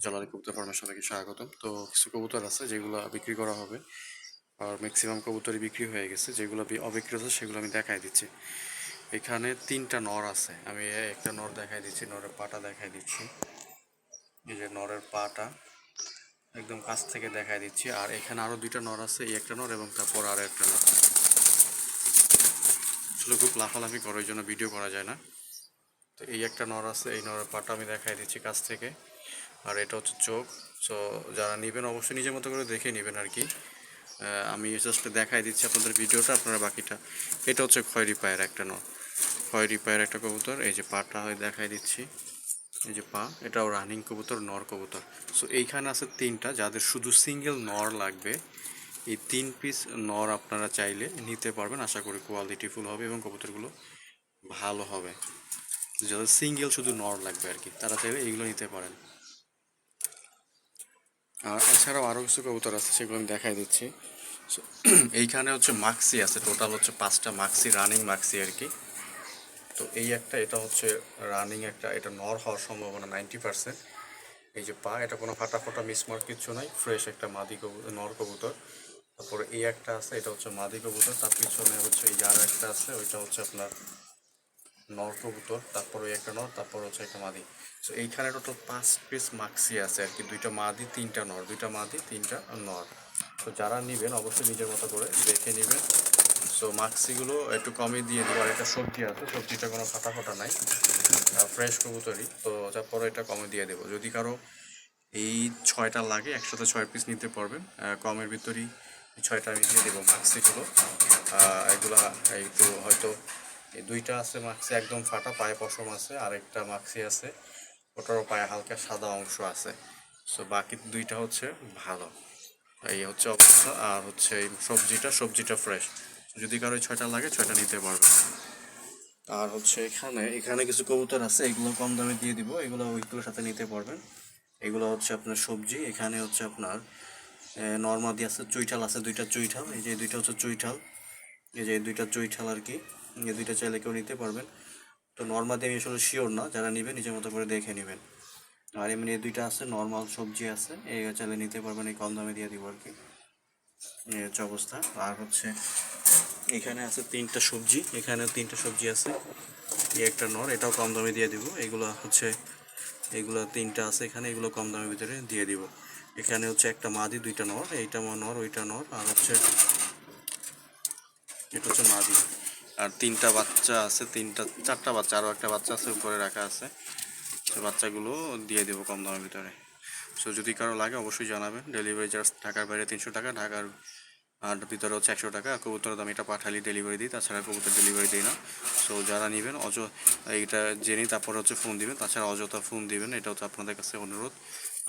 জালালি কবুতর ফার্মের সবাইকে স্বাগতম। তো কিছু কবুতর আছে যেগুলো বিক্রি করা হবে, আর ম্যাক্সিমাম কবুতরই বিক্রি হয়ে গেছে। যেগুলো অবিক্রিত সেগুলো আমি দেখাই দিচ্ছি। এখানে তিনটা নর আছে, আমি একটা নর দেখাই দিচ্ছি, নরের পাটা দেখাই দিচ্ছি। এই যে নরের পাটা একদম কাছ থেকে দেখাই দিচ্ছি। আর এখানে আরো দুইটা নর আছে, এই একটা নর এবং তারপর আরো একটা নর। আসলে খুব লাফালাফি করে ওই জন্য ভিডিও করা যায় না। তো এই একটা নর আছে, এই নরের পাটা আমি দেখাই দিচ্ছি কাছ থেকে। আর এটা হচ্ছে চোখ। সো যারা নেবেন অবশ্যই নিজের মতো করে দেখে নেবেন আর কি। আমি জাস্ট দেখাই দিচ্ছি আপনাদের ভিডিওটা, আপনারা বাকিটা। এটা হচ্ছে খয়েরি পায়ের একটা নর, খয়েরি পায়ের একটা কবুতর। এই যে পাটা হয় দেখাই দিচ্ছি, এই যে পা, এটাও রানিং কবুতর, নর কবুতর। সো এইখানে আছে তিনটা, যাদের শুধু সিঙ্গেল নর লাগবে এই 3 পিস নর আপনারা চাইলে নিতে পারবেন। আশা করি কোয়ালিটিফুল হবে এবং কবুতরগুলো ভালো হবে। যাদের সিঙ্গেল শুধু নর লাগবে আর কি, তারা চাইলে এইগুলো নিতে পারেন। আর এছাড়াও আরও কিছু কবুতর আছে, সেগুলো আমি দেখাই দিচ্ছি। So, এইখানে হচ্ছে মাক্সি আছে, টোটাল হচ্ছে 5টা মাক্সি, রানিং মাক্সি আর কি। তো এই একটা, এটা হচ্ছে রানিং একটা, এটা নর হওয়ার সম্ভাবনা 90%। এই যে পা, এটা কোনো ফাটা ফাটা মিসমার্ক কিচ্ছু নাই, ফ্রেশ একটা মাদি কবুতর, নর কবুতর। তারপরে এই একটা আছে, এটা হচ্ছে মাদি কবুতর। তার পিছনে হচ্ছে এই আর একটা আছে, ওইটা হচ্ছে আপনার নর কবুতর। তারপর ওই একটা নর, তারপর হচ্ছে একটা মাদি। তো এইখানে টোটাল 5 পিস মাক্সি আছে আর কি, 2টা মাদি 3টা নর, 2টা মাদি 3টা নর। তো যারা নেবেন অবশ্যই নিজের মতো করে দেখে নেবেন। সো মাক্সিগুলো একটু কমই দিয়ে দেবো। আর একটা সবজি আছে, সবজিটা কোনো ফাটা ফাটা নাই, ফ্রেশ কবুতরই। তো তারপরে এটা কমে দিয়ে দেবো। যদি কারো এই 6টা লাগে, একসাথে 6 পিস নিতে পারবেন, কমের ভিতরেই 6টা আমি দিয়ে দেবো মাক্সিগুলো। এগুলা এই তো হয়তো এই 2টা আছে মাক্সি একদম ফাটা, পায়ে পশম আছে। আর একটা মাক্সি আছে, ওটারও পায়ে হালকা সাদা অংশ আছে। সো বাকি 2টা হচ্ছে ভালো। এই হচ্ছে অবস্থা। আর হচ্ছে এই সবজিটা ফ্রেশ। যদি কারো 6টা লাগে 6টা নিতে পারবে। আর হচ্ছে এখানে এখানে কিছু কবুতর আছে, এগুলো কম দামে দিয়ে দিব, এগুলো ওইগুলোর সাথে নিতে পারবেন। এগুলো হচ্ছে আপনার সবজি। এখানে হচ্ছে আপনার নর্মাদি আছে, চুইঠাল আছে, 2টা চুইঠাল। এই যে 2টা হচ্ছে চুইঠাল, এই যে 2টা চুইঠাল আর কি। এই 2টা চাইলে কেউ নিতে পারবেন। তো নর্মাদি আমি আসলে শিওর না, যারা নেবেন নিজের মতো করে দেখে নেবেন। আর এমনি 2টা আছে নর্মাল সবজি আছে, এই চাইলে নিতে পারবেন, এই কম দামে দিয়ে দিব আর কি। এই হচ্ছে অবস্থা। আর হচ্ছে এখানে আছে 3টা সবজি, এখানেও 3টা সবজি আছে। এই একটা নর, এটাও কম দামে দিয়ে দিব। এগুলো হচ্ছে, এগুলো 3টা আছে এখানে, এগুলো কম দামের ভিতরে দিয়ে দিব। এখানে হচ্ছে একটা মাদি, 2টা নর, এইটা নর, ওইটা নর। আর হচ্ছে এটা হচ্ছে মাদি। আর 3টা বাচ্চা আছে, 4টা বাচ্চা, আরও একটা বাচ্চা আছে উপরে রাখা আছে। তো বাচ্চাগুলো দিয়ে দেবো কম দামের ভিতরে। সো যদি কারো লাগে অবশ্যই জানাবেন। ডেলিভারি চার্জ ঢাকার বাইরে 300 টাকা, ঢাকার আর ভিতরে হচ্ছে 100 টাকা। কবুতরের দাম এটা পাঠালে ডেলিভারি দিই, তাছাড়া কবুতর ডেলিভারি দিই না। সো যারা নেবেন এইটা জেনে তারপরে হচ্ছে ফোন দিবেন, তাছাড়া অযথা ফোন দিবেন, এটা হচ্ছে আপনাদের কাছে অনুরোধ।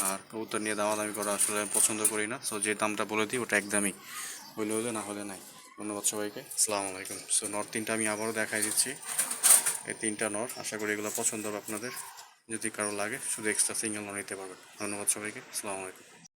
আর কবুতর নিয়ে দামাদামি করা আসলে পছন্দ করি না। সো যে দামটা বলে দিই ওটা একদমই, হইলে হলে, না হলে নাই। ধন্যবাদ সবাইকে, আসসালামু আলাইকুম। সো নর 3টা আমি আবারও দেখাই দিচ্ছি, এই 3টা নর। আশা করি এগুলো পছন্দ হবে আপনাদের। যদি কারো লাগে শুধু এক্সট্রা সিঙ্গেল নর নিতে পারবেন। ধন্যবাদ সবাইকে, আসসালামু আলাইকুম।